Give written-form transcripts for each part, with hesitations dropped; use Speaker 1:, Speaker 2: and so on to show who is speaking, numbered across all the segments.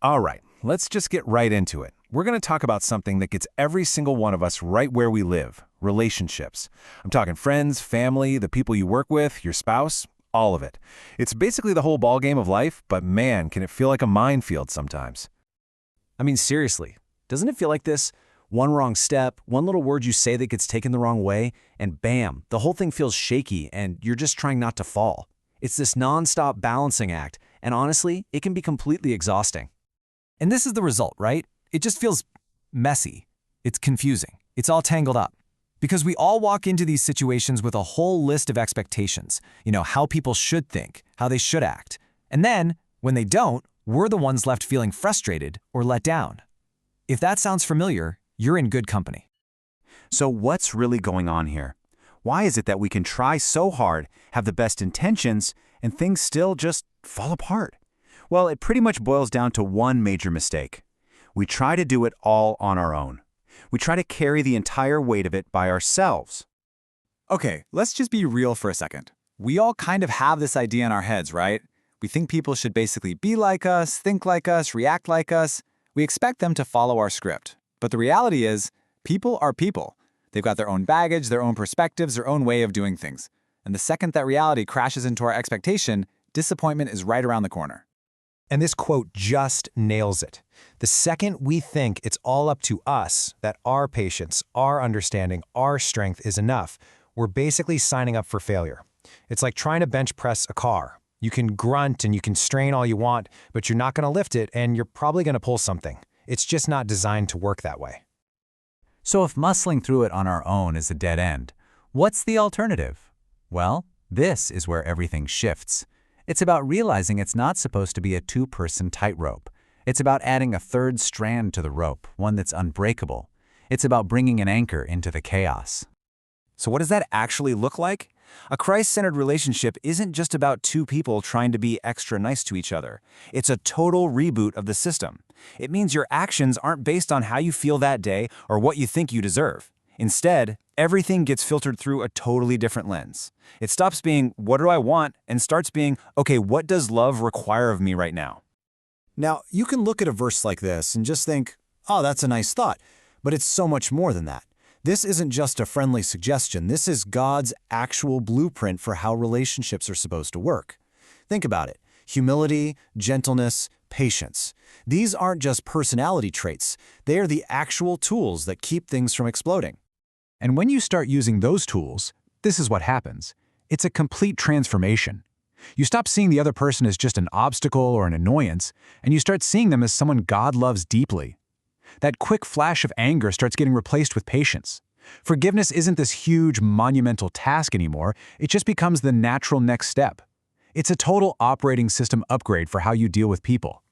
Speaker 1: All right, let's just get right into it. We're going to talk about something that gets every single one of us right where we live, relationships. I'm talking friends, family, the people you work with, your spouse, all of it. It's basically the whole ballgame of life, but man, can it feel like a minefield sometimes.
Speaker 2: I mean, seriously, doesn't it feel like this? One wrong step, one little word you say that gets taken the wrong way, and bam, the whole thing feels shaky and you're just trying not to fall. It's this nonstop balancing act, and honestly, it can be completely exhausting. And this is the result, right? It just feels messy. It's confusing. It's all tangled up. Because we all walk into these situations with a whole list of expectations, how people should think, how they should act. And then, when they don't, we're the ones left feeling frustrated or let down. If that sounds familiar, you're in good company.
Speaker 3: So what's really going on here? Why is it that we can try so hard, have the best intentions, and things still just fall apart? Well, it pretty much boils down to one major mistake. We try to do it all on our own. We try to carry the entire weight of it by ourselves.
Speaker 4: Okay, let's just be real for a second. We all kind of have this idea in our heads, right? We think people should basically be like us, think like us, react like us. We expect them to follow our script. But the reality is, people are people. They've got their own baggage, their own perspectives, their own way of doing things. And the second that reality crashes into our expectation, disappointment is right around the corner.
Speaker 5: And this quote just nails it. The second we think it's all up to us, that our patience, our understanding, our strength is enough, we're basically signing up for failure. It's like trying to bench press a car. You can grunt and you can strain all you want, but you're not going to lift it and you're probably going to pull something. It's just not designed to work that way.
Speaker 6: So if muscling through it on our own is a dead end, what's the alternative? Well, this is where everything shifts. It's about realizing it's not supposed to be a two-person tightrope. It's about adding a third strand to the rope, one that's unbreakable. It's about bringing an anchor into the chaos.
Speaker 3: So what does that actually look like? A Christ-centered relationship isn't just about two people trying to be extra nice to each other. It's a total reboot of the system. It means your actions aren't based on how you feel that day or what you think you deserve. Instead, everything gets filtered through a totally different lens. It stops being, what do I want, and starts being, okay, what does love require of me right now?
Speaker 7: Now, you can look at a verse like this and just think, oh, that's a nice thought, but it's so much more than that. This isn't just a friendly suggestion. This is God's actual blueprint for how relationships are supposed to work. Think about it. Humility, gentleness, patience. These aren't just personality traits. They are the actual tools that keep things from exploding.
Speaker 2: And when you start using those tools, this is what happens. It's a complete transformation. You stop seeing the other person as just an obstacle or an annoyance, and you start seeing them as someone God loves deeply. That quick flash of anger starts getting replaced with patience. Forgiveness isn't this huge, monumental task anymore. It just becomes the natural next step. It's a total operating system upgrade for how you deal with people.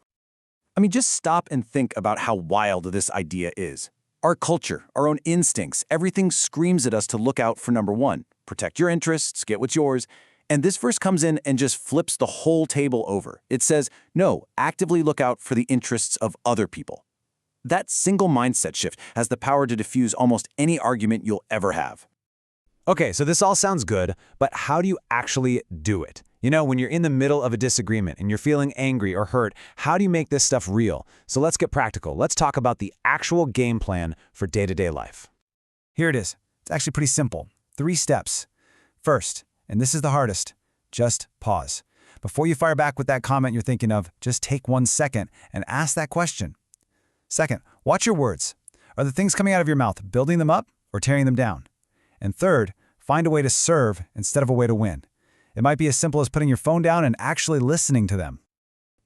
Speaker 3: I mean, just stop and think about how wild this idea is. Our culture, our own instincts, everything screams at us to look out for number one. Protect your interests, get what's yours. And this verse comes in and just flips the whole table over. It says, no, actively look out for the interests of other people. That single mindset shift has the power to diffuse almost any argument you'll ever have.
Speaker 2: Okay, so this all sounds good, but how do you actually do it? When you're in the middle of a disagreement and you're feeling angry or hurt, how do you make this stuff real? So let's get practical. Let's talk about the actual game plan for day-to-day life.
Speaker 7: Here it is. It's actually pretty simple. 3 steps. First, and this is the hardest, just pause. Before you fire back with that comment you're thinking of, just take 1 second and ask that question. Second, watch your words. Are the things coming out of your mouth building them up or tearing them down? And third, find a way to serve instead of a way to win. It might be as simple as putting your phone down and actually listening to them.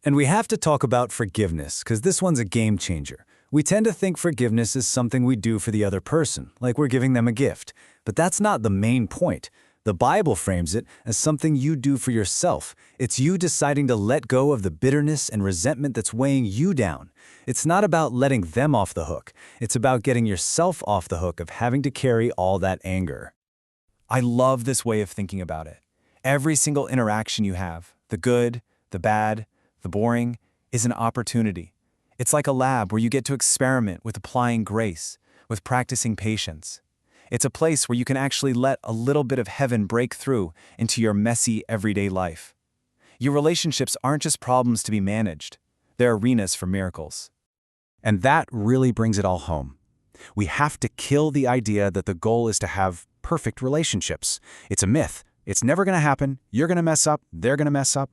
Speaker 8: And we have to talk about forgiveness, because this one's a game changer. We tend to think forgiveness is something we do for the other person, like we're giving them a gift. But that's not the main point. The Bible frames it as something you do for yourself. It's you deciding to let go of the bitterness and resentment that's weighing you down. It's not about letting them off the hook. It's about getting yourself off the hook of having to carry all that anger.
Speaker 3: I love this way of thinking about it. Every single interaction you have, the good, the bad, the boring, is an opportunity. It's like a lab where you get to experiment with applying grace, with practicing patience. It's a place where you can actually let a little bit of heaven break through into your messy, everyday life. Your relationships aren't just problems to be managed. They're arenas for miracles.
Speaker 2: And that really brings it all home. We have to kill the idea that the goal is to have perfect relationships. It's a myth. It's never going to happen. You're going to mess up. They're going to mess up.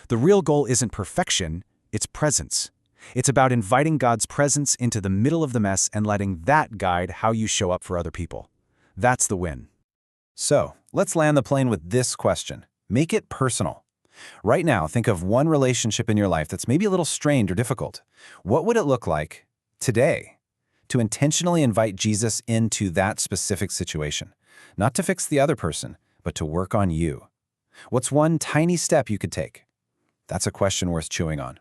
Speaker 2: The real goal isn't perfection, it's presence. It's about inviting God's presence into the middle of the mess and letting that guide how you show up for other people. That's the win.
Speaker 1: So, let's land the plane with this question. Make it personal. Right now, think of one relationship in your life that's maybe a little strained or difficult. What would it look like today to intentionally invite Jesus into that specific situation? Not to fix the other person, but to work on you. What's one tiny step you could take? That's a question worth chewing on.